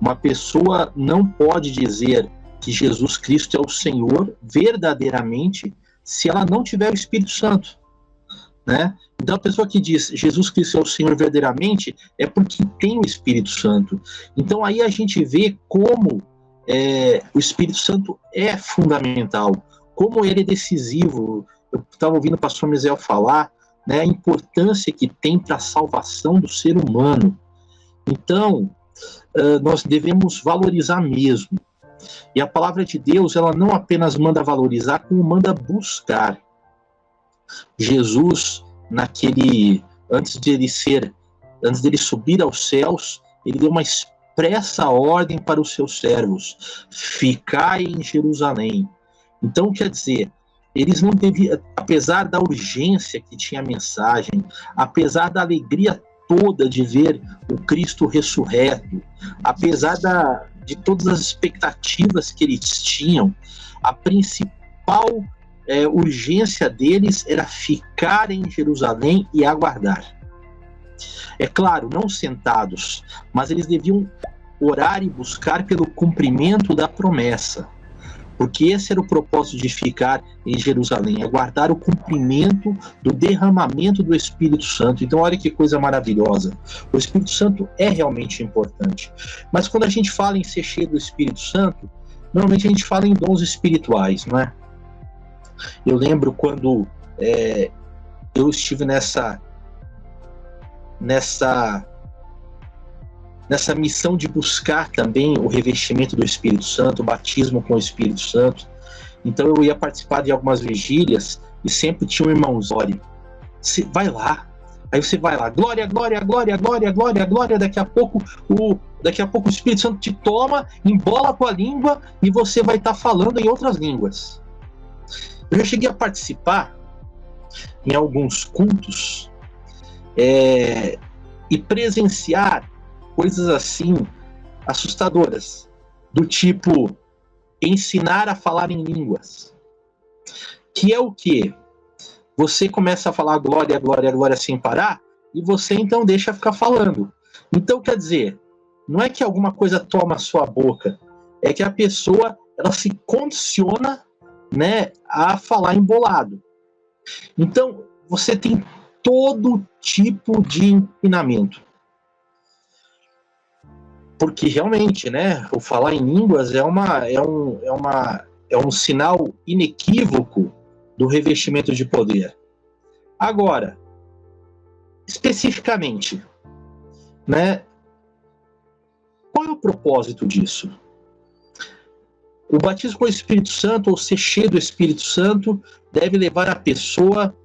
Uma pessoa não pode dizer que Jesus Cristo é o Senhor verdadeiramente se ela não tiver o Espírito Santo, né? Então a pessoa que diz Jesus Cristo é o Senhor verdadeiramente é porque tem o Espírito Santo. Então aí a gente vê como o Espírito Santo é fundamental, como ele é decisivo. Eu estava ouvindo o pastor Misael falar, né, a importância que tem para a salvação do ser humano. Então, nós devemos valorizar mesmo. E a palavra de Deus, ela não apenas manda valorizar, como manda buscar. Jesus, antes dele subir aos céus, ele deu uma expressa ordem para os seus servos: ficai em Jerusalém. Então, quer dizer, eles não deviam, apesar da urgência que tinha a mensagem, apesar da alegria toda de ver o Cristo ressurreto, apesar de todas as expectativas que eles tinham, a principal urgência deles era ficar em Jerusalém e aguardar. É claro, não sentados, mas eles deviam orar e buscar pelo cumprimento da promessa, porque esse era o propósito de ficar em Jerusalém, aguardar o cumprimento do derramamento do Espírito Santo. Então olha que coisa maravilhosa, o Espírito Santo é realmente importante. Mas quando a gente fala em ser cheio do Espírito Santo, normalmente a gente fala em dons espirituais, não é? Eu lembro quando eu estive nessa missão de buscar também o revestimento do Espírito Santo, o batismo com o Espírito Santo. Então eu ia participar de algumas vigílias e sempre tinha um irmãozinho: vai lá. Aí você vai lá, glória, glória, glória, glória, glória, glória. Daqui a pouco o Espírito Santo te toma, embola com a língua e você vai estar falando em outras línguas. Eu já cheguei a participar em alguns cultos e presenciar coisas assim assustadoras, do tipo ensinar a falar em línguas, que é o quê? Você começa a falar glória, glória, glória sem parar, e você então deixa ficar falando. Então, quer dizer, não é que alguma coisa toma a sua boca, é que a pessoa, ela se condiciona, né, a falar embolado. Então, você tem todo tipo de ensinamento. Porque realmente, né, o falar em línguas é um sinal inequívoco do revestimento de poder. Agora, especificamente, né, qual é o propósito disso? O batismo com o Espírito Santo, ou ser cheio do Espírito Santo, deve levar a pessoa,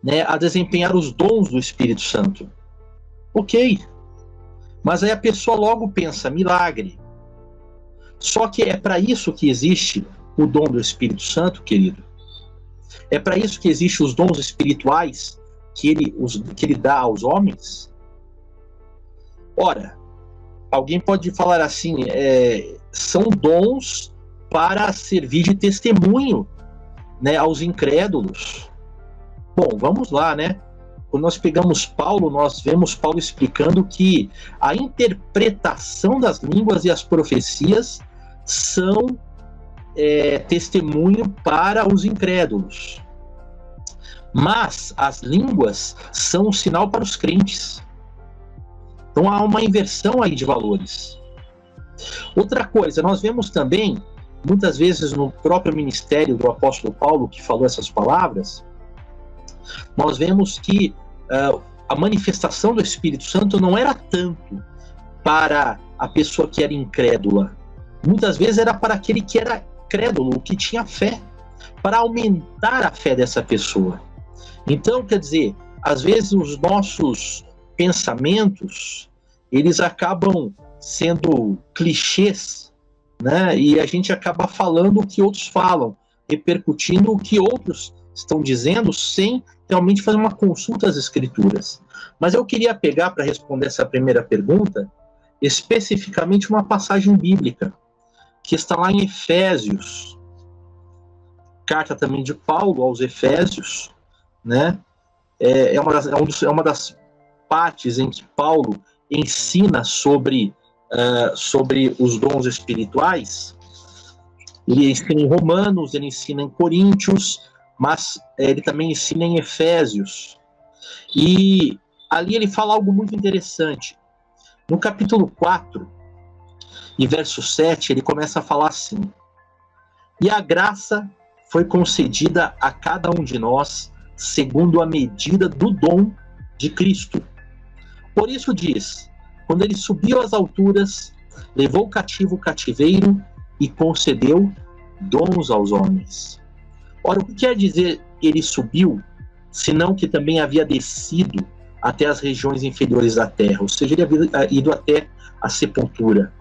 né, a desempenhar os dons do Espírito Santo. Ok. Mas aí a pessoa logo pensa, milagre. Só que é para isso que existe o dom do Espírito Santo, querido. É para isso que existem os dons espirituais que ele dá aos homens. Ora, alguém pode falar assim, são dons para servir de testemunho, né, aos incrédulos. Bom, vamos lá, né? Quando nós pegamos Paulo, nós vemos Paulo explicando que a interpretação das línguas e as profecias são testemunho para os incrédulos. Mas as línguas são um sinal para os crentes. Então há uma inversão aí de valores. Outra coisa, nós vemos também, muitas vezes no próprio ministério do apóstolo Paulo, que falou essas palavras, nós vemos que a manifestação do Espírito Santo não era tanto para a pessoa que era incrédula. Muitas vezes era para aquele que era crédulo, que tinha fé, para aumentar a fé dessa pessoa. Então, quer dizer, às vezes os nossos pensamentos, eles acabam sendo clichês, né? E a gente acaba falando o que outros falam, repercutindo o que outros estão dizendo, sem realmente fazer uma consulta às Escrituras. Mas eu queria pegar, para responder essa primeira pergunta, especificamente uma passagem bíblica, que está lá em Efésios, carta também de Paulo aos Efésios, né? É uma das partes em que Paulo ensina sobre sobre os dons espirituais. Ele ensina em Romanos, ele ensina em Coríntios, mas ele também ensina em Efésios. E ali ele fala algo muito interessante. No capítulo 4, e verso 7, ele começa a falar assim: e a graça foi concedida a cada um de nós, segundo a medida do dom de Cristo. Por isso diz, quando ele subiu às alturas, levou cativo o cativeiro e concedeu dons aos homens. Ora, o que quer dizer ele subiu, senão que também havia descido até as regiões inferiores da terra, ou seja, ele havia ido até a sepultura.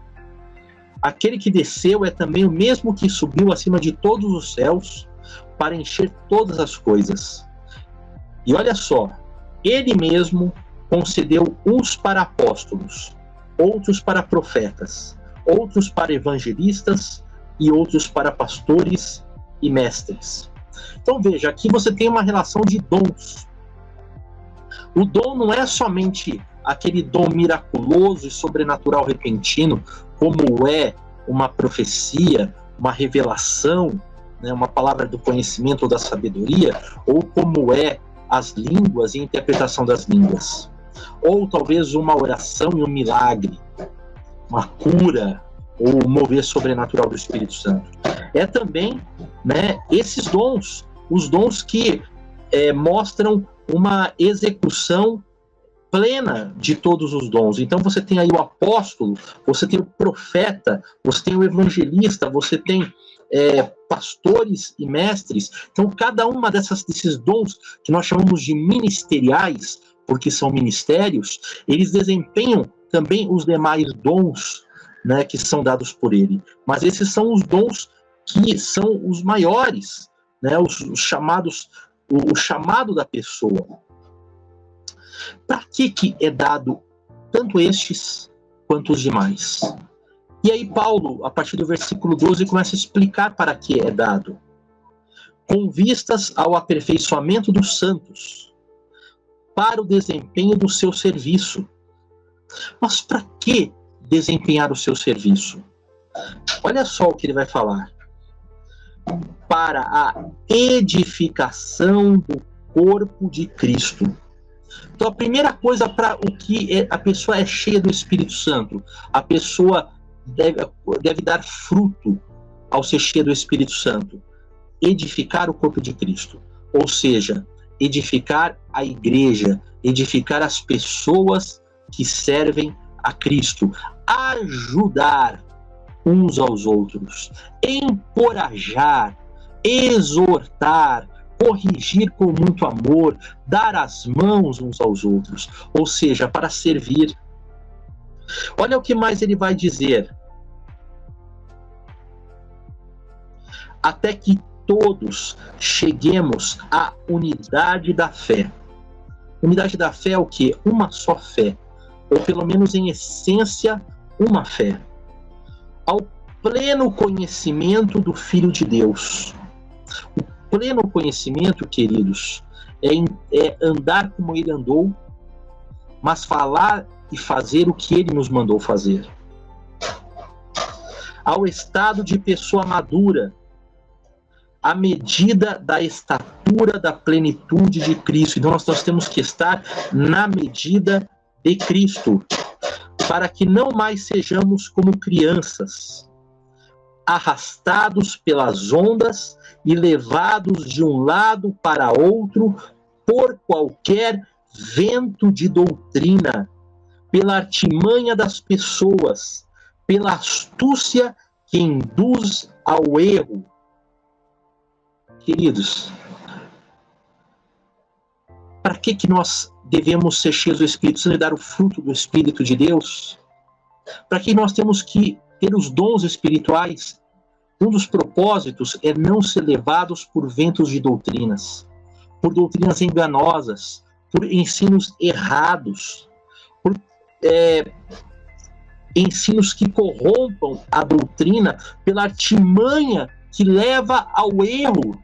Aquele que desceu é também o mesmo que subiu acima de todos os céus para encher todas as coisas. E olha só, ele mesmo concedeu uns para apóstolos, outros para profetas, outros para evangelistas e outros para pastores e mestres. Então veja, aqui você tem uma relação de dons. O dom não é somente aquele dom miraculoso e sobrenatural repentino, como é uma profecia, uma revelação, né, uma palavra do conhecimento ou da sabedoria, ou como é as línguas e a interpretação das línguas. Ou talvez uma oração e um milagre, uma cura, ou o mover sobrenatural do Espírito Santo. É também, né, esses dons, os dons que mostram uma execução plena de todos os dons. Então você tem aí o apóstolo, você tem o profeta, você tem o evangelista, você tem pastores e mestres. Então cada uma desses dons que nós chamamos de ministeriais, porque são ministérios, eles desempenham também os demais dons, né, que são dados por ele. Mas esses são os dons que são os maiores, né, os chamados, o chamado da pessoa. Para que é dado tanto estes quanto os demais? E aí Paulo, a partir do versículo 12, começa a explicar para que é dado. Com vistas ao aperfeiçoamento dos santos, para o desempenho do seu serviço. Mas para que desempenhar o seu serviço? Olha só o que ele vai falar. Para a edificação do corpo de Cristo. Então a primeira coisa para o que a pessoa é cheia do Espírito Santo, a pessoa deve dar fruto ao ser cheia do Espírito Santo, edificar o corpo de Cristo, ou seja, edificar a igreja, edificar as pessoas que servem a Cristo, ajudar uns aos outros, encorajar, exortar, corrigir com muito amor, dar as mãos uns aos outros, ou seja, para servir. Olha o que mais ele vai dizer. Até que todos cheguemos à unidade da fé. Unidade da fé é o quê? Uma só fé, ou pelo menos em essência, uma fé. Ao pleno conhecimento do Filho de Deus. O pleno conhecimento, queridos, é andar como ele andou, mas falar e fazer o que ele nos mandou fazer. Ao estado de pessoa madura, à medida da estatura da plenitude de Cristo. Então nós temos que estar na medida de Cristo, para que não mais sejamos como crianças, arrastados pelas ondas e levados de um lado para outro por qualquer vento de doutrina, pela artimanha das pessoas, pela astúcia que induz ao erro. Queridos, para que nós devemos ser cheios do Espírito Santo e dar o fruto do Espírito de Deus? Para que nós temos que ter os dons espirituais? Um dos propósitos é não ser levados por ventos de doutrinas, por doutrinas enganosas, por ensinos errados, por ensinos que corrompam a doutrina, pela artimanha que leva ao erro.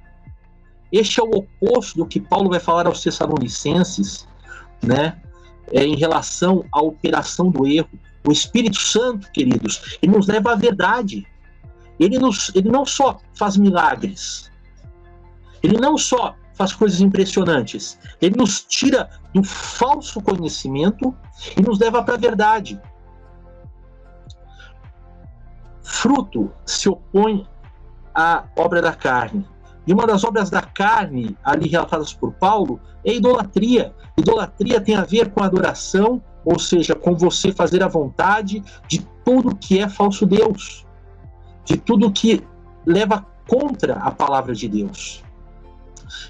Este é o oposto do que Paulo vai falar aos Tessalonicenses, né? Em relação à operação do erro. O Espírito Santo, queridos, ele nos leva à verdade. Ele não só faz milagres, ele não só faz coisas impressionantes, ele nos tira do falso conhecimento e nos leva para a verdade. Fruto se opõe à obra da carne. E uma das obras da carne, ali relatadas por Paulo, é a idolatria. Idolatria tem a ver com a adoração, ou seja, com você fazer a vontade de tudo que é falso Deus, de tudo que leva contra a palavra de Deus.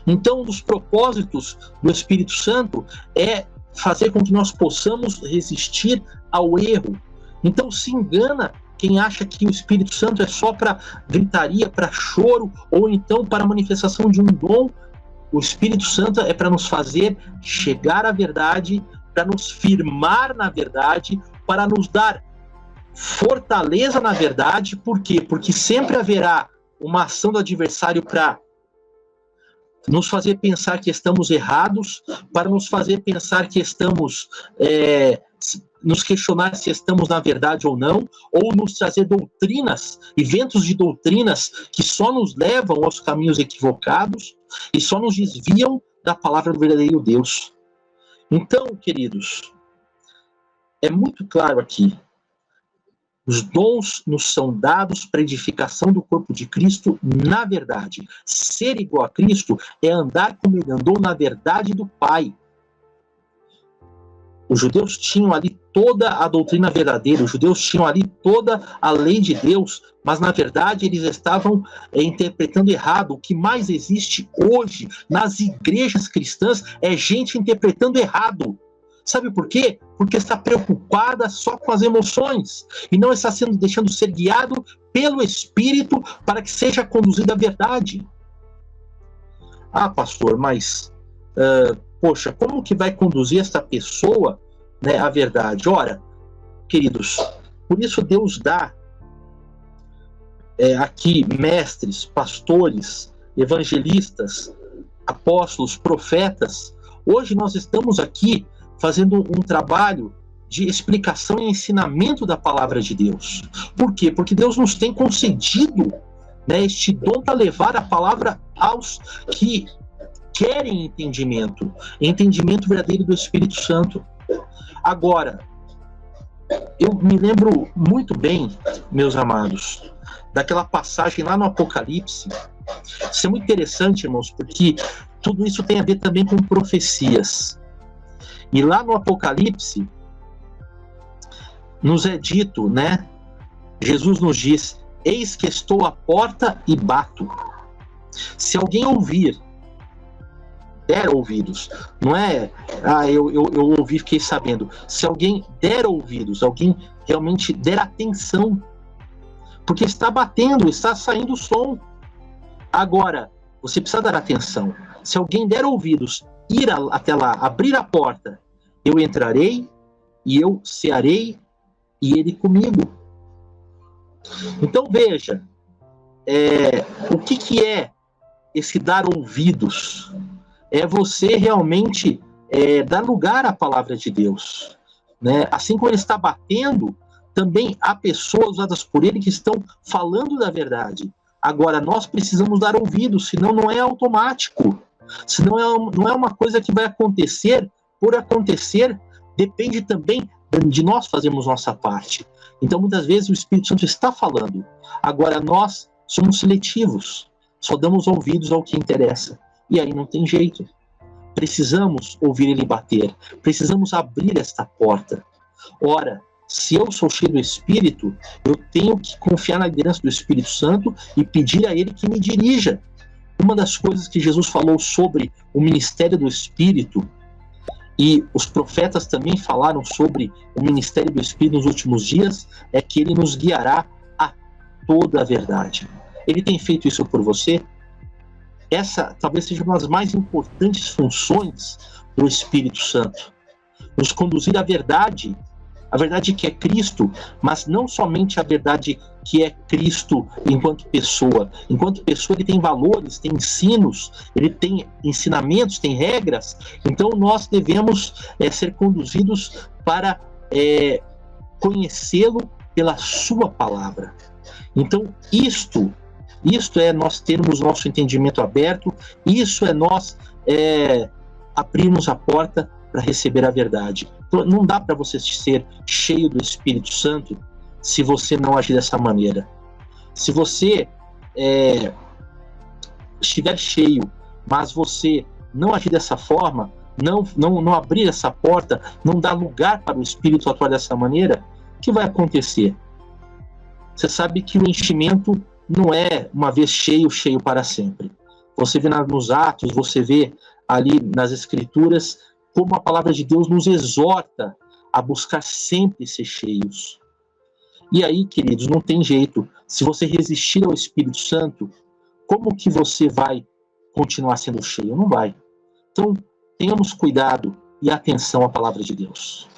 Então, um dos propósitos do Espírito Santo é fazer com que nós possamos resistir ao erro. Então, se engana quem acha que o Espírito Santo é só para gritaria, para choro, ou então para a manifestação de um dom. O Espírito Santo é para nos fazer chegar à verdade, para nos firmar na verdade, para nos dar fortaleza na verdade. Por quê? Porque sempre haverá uma ação do adversário para nos fazer pensar que estamos errados, para nos fazer pensar que estamos, nos questionar se estamos na verdade ou não, ou nos trazer doutrinas e ventos de doutrinas que só nos levam aos caminhos equivocados e só nos desviam da palavra do verdadeiro Deus. Então, queridos, é muito claro aqui. Os dons nos são dados para edificação do corpo de Cristo na verdade. Ser igual a Cristo é andar como ele andou na verdade do Pai. Os judeus tinham ali toda a doutrina verdadeira, os judeus tinham ali toda a lei de Deus, mas na verdade eles estavam interpretando errado. O que mais existe hoje nas igrejas cristãs é gente interpretando errado. Sabe por quê? Porque está preocupada só com as emoções e não está deixando ser guiado pelo Espírito para que seja conduzida à verdade. Ah, pastor, mas poxa, como que vai conduzir essa pessoa, né, à verdade? Ora, queridos, por isso Deus dá aqui mestres, pastores, evangelistas, apóstolos, profetas. Hoje nós estamos aqui fazendo um trabalho de explicação e ensinamento da palavra de Deus. Por quê? Porque Deus nos tem concedido, né, este dom para levar a palavra aos que querem entendimento verdadeiro do Espírito Santo. Agora, eu me lembro muito bem, meus amados, daquela passagem lá no Apocalipse. Isso é muito interessante, irmãos, porque tudo isso tem a ver também com profecias. E lá no Apocalipse, nos é dito, né? Jesus nos diz: eis que estou à porta e bato. Se alguém ouvir, der ouvidos, não é, eu ouvi, fiquei sabendo. Se alguém der ouvidos, alguém realmente der atenção, porque está batendo, está saindo o som. Agora, você precisa dar atenção. Se alguém der ouvidos, ir até lá, abrir a porta, eu entrarei e eu cearei e ele comigo. Então veja, o que é esse dar ouvidos? É você realmente dar lugar à palavra de Deus, né? Assim como ele está batendo, também há pessoas usadas por ele que estão falando da verdade. Agora, nós precisamos dar ouvidos, senão não é automático. Senão não é uma coisa que vai acontecer por acontecer, depende também de nós fazermos nossa parte. Então, muitas vezes, o Espírito Santo está falando. Agora, nós somos seletivos, só damos ouvidos ao que interessa. E aí não tem jeito. Precisamos ouvir ele bater, precisamos abrir esta porta. Ora, se eu sou cheio do Espírito, eu tenho que confiar na liderança do Espírito Santo e pedir a ele que me dirija. Uma das coisas que Jesus falou sobre o ministério do Espírito, e os profetas também falaram sobre o ministério do Espírito nos últimos dias, é que ele nos guiará a toda a verdade. Ele tem feito isso por você? Essa talvez seja uma das mais importantes funções do Espírito Santo. Nos conduzir à verdade, a verdade que é Cristo, mas não somente a verdade que é Cristo enquanto pessoa. Enquanto pessoa, ele tem valores, tem ensinos, ele tem ensinamentos, tem regras. Então nós devemos ser conduzidos para conhecê-lo pela sua palavra. Então, isto é nós termos nosso entendimento aberto, isso é nós abrirmos a porta para receber a verdade. Então, não dá para você ser cheio do Espírito Santo se você não agir dessa maneira. Se você estiver cheio, mas você não agir dessa forma, não abrir essa porta, não dar lugar para o Espírito atuar dessa maneira, o que vai acontecer? Você sabe que o enchimento não é uma vez cheio para sempre. Você vê nos Atos, você vê ali nas Escrituras, como a palavra de Deus nos exorta a buscar sempre ser cheios. E aí, queridos, não tem jeito. Se você resistir ao Espírito Santo, como que você vai continuar sendo cheio? Não vai. Então, tenhamos cuidado e atenção à palavra de Deus.